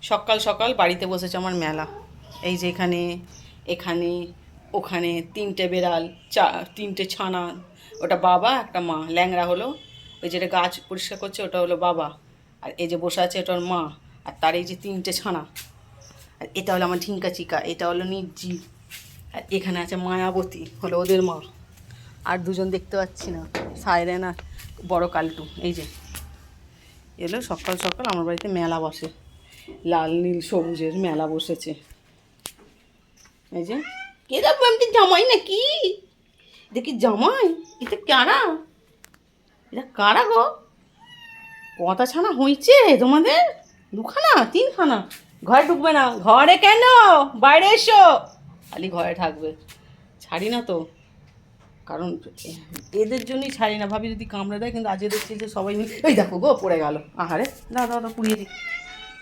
সকাল সকাল বাড়িতে বসেছে আমার মেলা। এই যে এখানে এখানে ওখানে তিনটে বেড়াল, তিনটে ছানা, ওটা বাবা একটা মা, ল্যাংড়া হলো ওই যেটা গাছ পরিষ্কার করছে ওটা হলো বাবা, আর এই যে বসে আছে এটা ওর মা, আর তার এই যে তিনটে ছানা, আর এটা হলো আমার ঢিঙ্কা চিকা, এটা হলো নির্জি, আর এখানে আছে মায়াবতী হলো ওদের মা, আর দুজন দেখতে পাচ্ছি না, সাইরেন আর বড় কালটু। এই যে এলো সকাল সকাল আমার বাড়িতে মেলা বসে, লাল নীল সবুজের মেলা বসেছে। এই যে এরা আমি জামাই নাকি, এটা কি জামাই, এটা কারা, এটা কারা গো, কটা ছানা হয়েছে তোমাদের, দুখানা তিনখানা, ঘরে ঢুকবে না, ঘরে কেন, বাইরে এসো, খালি ঘরে থাকবে, ছাড়ি না তো, কারণ এদের জন্যই ছাড়ি না, ভাবি যদি কামড়ে দেয়, কিন্তু আজকে দেখছি যে সবাই এই দেখো গো পড়ে গেল, আহারে দাঁড়া দাঁড়া পুড়িয়ে দিই,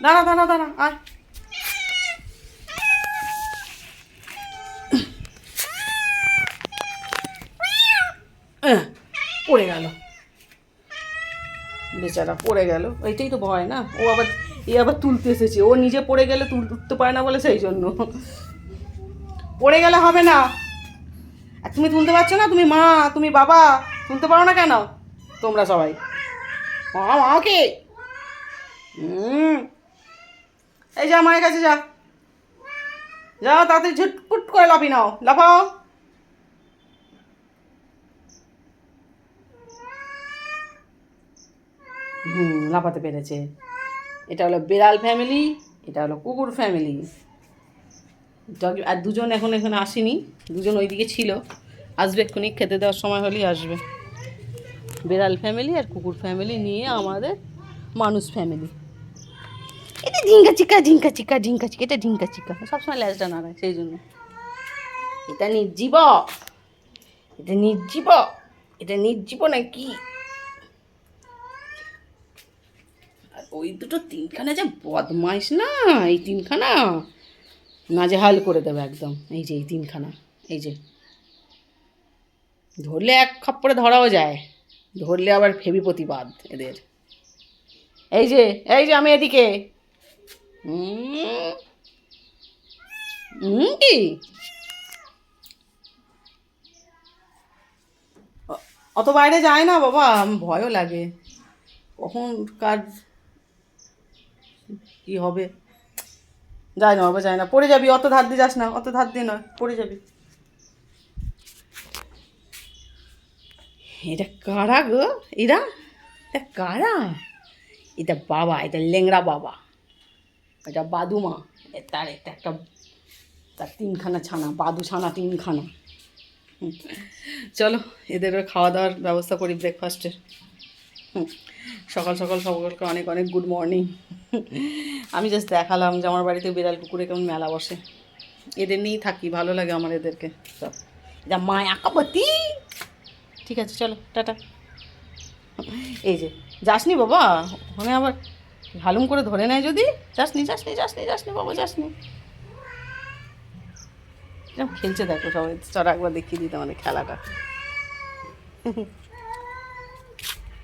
দাঁড়া দাঁড়া দাঁড়া আর পড়ে গেল, বেচারা পড়ে গেল, এইটাই তো ভয় না, ও আবার আবার তুলতে এসেছে, ও নিজে পড়ে গেলে উঠতে পারে না বলে সেই জন্য, পড়ে গেলে হবে না, আর তুমি তুলতে পারছো না, তুমি মা তুমি বাবা তুলতে পারো না কেন তোমরা সবাই, ওকে এই যা মায়ের কাছে যা, যাও তাড়াতাড়ি ঝুটপুট করে লাফি নাও, লাফাও, লাফাতে পেরেছে। এটা হলো বিড়াল ফ্যামিলি, এটা হলো কুকুর ফ্যামিলি, আর দুজন এখন এখানে আসেনি, দুজন ওইদিকে ছিল, আসবে এক্ষুনি, খেতে দেওয়ার সময় হলেই আসবে। বিড়াল ফ্যামিলি আর কুকুর ফ্যামিলি নিয়ে আমাদের মানুষ ফ্যামিলি। এটা ঢিঙ্কা চিকা ঢিঙ্কা চিকা ঢিঙ্কা চিকা, এটা ঢিঙ্কা চিকা, সবসময় ল্যাজটা নাড়ায় সেই জন্য। এটা নির্জীব, এটা নির্জীব, এটা নির্জীব নাকি, আর ওই দুটো তিনখানা যা বদমাইশ না, এই তিনখানা নাজেহাল করে দেবে একদম, এই যে এই তিনখানা, এই যে ধরলে এক খপ্পরে ধরাও যায়, ধরলে আবার ফেবি প্রতিবাদ এদের। এই যে আমি এদিকে কি অত বাইরে যায় না বাবা, ভয়ও লাগে, কখন কার কি হবে, যায় না বাবা, যায় না, পড়ে যাবি, অত ধার দিয়ে যাস না, অত ধার দিয়ে নয়, পড়ে যাবি। এটা কারা গো, এরা এটা কারা, এটা বাবা, এটা লেংড়া বাবা, এটা বাদুমা, তার একটা তার তিনখানা ছানা, বাদু ছানা তিনখানা। চলো এদেরও খাওয়া দাওয়ার ব্যবস্থা করি, ব্রেকফাস্টের। সকাল সকাল সকলকে অনেক অনেক গুড মর্নিং। আমি জাস্ট দেখালাম যে আমার বাড়িতে বিড়াল কুকুরে কেমন মেলা বসে, এদের নিয়েই থাকি, ভালো লাগে আমার এদেরকে সব, এটা মায়া কাপতি। ঠিক আছে চলো টাটা। এই যে যাসনি বাবা, ওখানে আবার হালুম করে ধরে নেয় যদি, যাসনি যাসনি যাসনি যাসনি বাবা যাসনি, এরকম খেলছে দেখো সবাই, চলো একবার দেখিয়ে দিতে আমাদের খেলাটা।